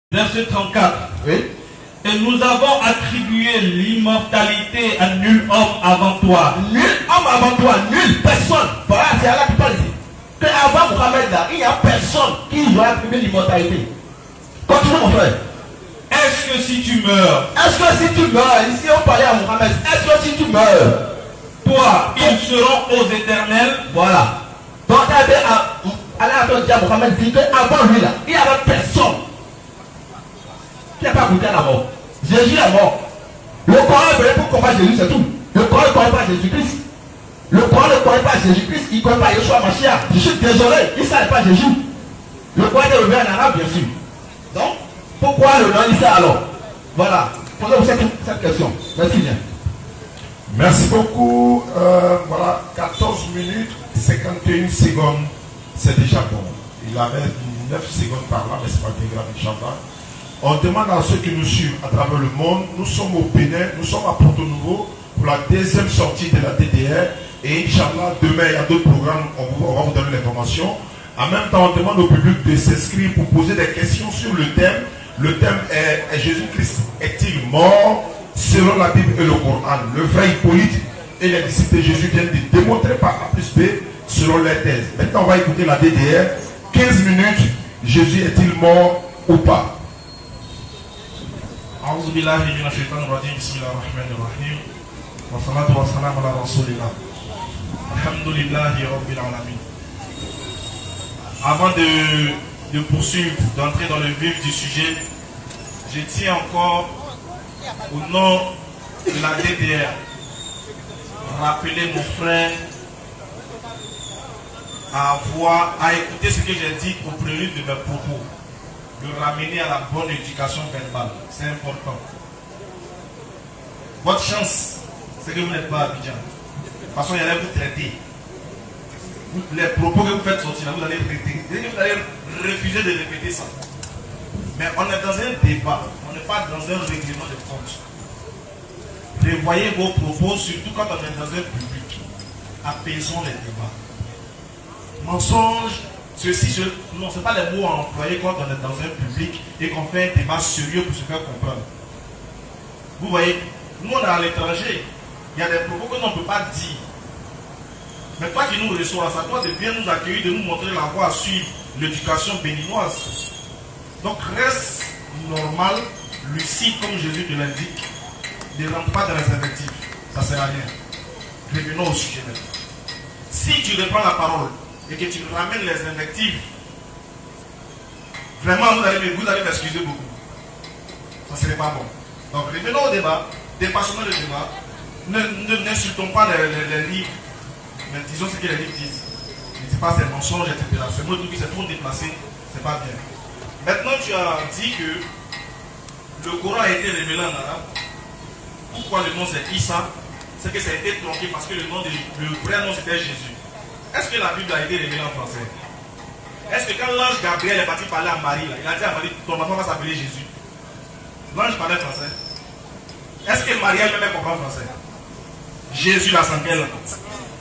Verset 34. Oui. Et nous avons attribué l'immortalité à nul homme avant toi. Nul homme avant toi, nulle personne. Voilà, c'est Allah qui parle ici. Que avant Mohamed là, il n'y a personne qui lui a attribué l'immortalité. Continue mon frère. Est-ce que si tu meurs, Est-ce que si tu meurs, ici on parlait à Mohamed, est-ce que si tu meurs, toi, ils seront aux éternels? voilà. Donc Allah a dit à Mohamed dit qu'avant lui là, il n'y avait personne qui n'a pas goûté à la mort. Jésus est mort. Le Coran est venu pour combattre Jésus, c'est tout. Le Coran ne connaît pas Jésus-Christ. Le Coran ne connaît pas Jésus-Christ, il ne connaît pas Yeshua Mashiach. Je suis désolé, il ne savait pas Jésus. Le Coran est revenu en arabe, bien sûr. Donc, pourquoi le nom Issa alors? Voilà. Posez-vous cette question. Merci bien. Merci beaucoup. Voilà, 14 minutes, 51 secondes. C'est déjà bon. Il avait 9 secondes par là, mais c'est pas bien grave, Inch'Allah. On demande à ceux qui nous suivent à travers le monde. Nous sommes au Bénin, nous sommes à Porto Nouveau pour la deuxième sortie de la DDR. Et Inch'Allah, demain, il y a d'autres programmes, on va vous donner l'information. En même temps, on demande au public de s'inscrire pour poser des questions sur le thème. Le thème est Jésus-Christ est-il mort selon la Bible et le Coran? Le vrai Hippolyte et les disciples de Jésus viennent de démontrer par A plus B selon les thèses. Maintenant, on va écouter la DDR. 15 minutes, Jésus est-il mort ou pas? أعوذ بالله من الشيطان الرجيم بسم الله الرحمن الرحيم والصلاة والسلام على رسول الله الحمد لله رب العالمين. Avant de poursuivre, d'entrer dans le vif du sujet, je tiens encore au nom de la DDR rappeler mon frère à écouter ce que j'ai dit au prélude de mes propos, de ramener à la bonne éducation verbale. C'est important. Votre chance, c'est que vous n'êtes pas à Abidjan. De toute façon, il allait vous traiter. Les propos que vous faites sortir, vous allez traiter. Vous allez refuser de répéter ça. Mais on est dans un débat. On n'est pas dans un règlement de compte. Prévoyez vos propos, surtout quand on est dans un public. Apaisons les débats. Mensonge. Non, ce n'est pas les mots à employer quand on est dans un public et qu'on fait un débat sérieux pour se faire comprendre. Vous voyez, nous on est à l'étranger, il y a des propos que l'on ne peut pas dire. Mais toi qui nous reçois, ça doit de bien nous accueillir, de nous montrer la voie à suivre, l'éducation béninoise. Donc reste normal, lucide comme Jésus te l'indique, ne rentre pas dans les invectives, ça ne sert à rien. Revenons au sujet maintenant. Si tu reprends la parole, et que tu ramènes les invectives, vraiment vous allez m'excuser beaucoup. Ça ne serait pas bon. Donc revenons au débat, dépassons le débat, n'insultons pas les livres, mais disons ce que les livres disent. Ne dis pas ces mensonges, etc. Ce mot qui c'est trop déplacé, c'est pas bien. Maintenant tu as dit que le Coran a été révélé en arabe. Pourquoi le nom c'est Issa? C'est que ça a été tronqué parce que le vrai nom c'était Jésus. Est-ce que la Bible a été révélée en français? Est-ce que quand l'ange Gabriel est parti parler à Marie, là, il a dit à Marie, ton enfant va s'appeler Jésus? L'ange parlait français. Est-ce que Marie elle-même comprend français? Jésus la sans quelle langue?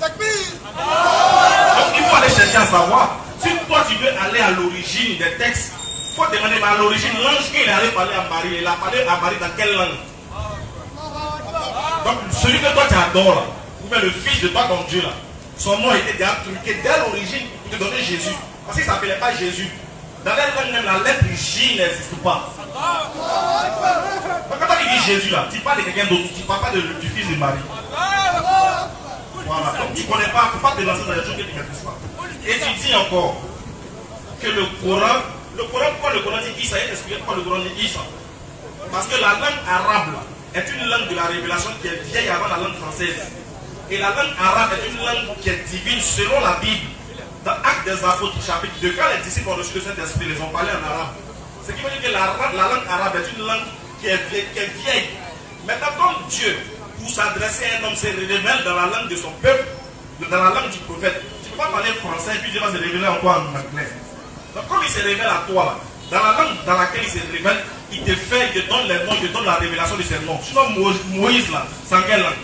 Donc il faut aller chercher à savoir. Si toi tu veux aller à l'origine des textes, il faut demander, mais à l'origine, l'ange qui est allé parler à Marie, il a parlé à Marie dans quelle langue? Donc celui que toi tu adores, là, ou bien le fils de toi ton Dieu là, son nom était déjà truqué dès l'origine pour te donner Jésus. Parce qu'il ne s'appelait pas Jésus. Dans la langue même, la lettre J n'existe pas. Donc quand tu dis Jésus là, tu parles de quelqu'un d'autre, tu ne parles pas du fils de Marie. Voilà. Donc tu ne connais pas, il ne faut pas te lancer dans les choses que tu ne maîtrises pas. Et tu dis encore que le Coran, pourquoi le Coran dit Issa? Expliquez pourquoi le Coran dit Issa. Parce que la langue arabe là, est une langue de la révélation qui est vieille avant la langue française. Et la langue arabe est une langue qui est divine selon la Bible. Dans Actes des Apôtres, chapitre 2, quand les disciples ont reçu le Saint-Esprit, ils ont parlé en arabe. Ce qui veut dire que la langue arabe est une langue qui est vieille. Maintenant, comme Dieu, pour s'adresser à un homme, se révèle dans la langue de son peuple, dans la langue du prophète. Tu ne peux pas parler français et puis Dieu va se révéler en toi en anglais. Donc, comme il se révèle à toi, là, dans la langue dans laquelle il se révèle, il te donne les noms, il te donne la révélation de ses noms. Sinon, Moïse, là, c'est en quelle langue?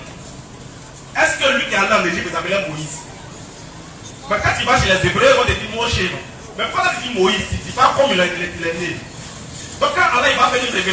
Est-ce que lui qui est allé en Égypte s'appelait Moïse? Mais quand tu vas chez les Hébreux, ils vont te dire Moshe. Mais quand tu dis Moïse, tu ne dis pas comme il est né. Donc quand il va faire une révélation.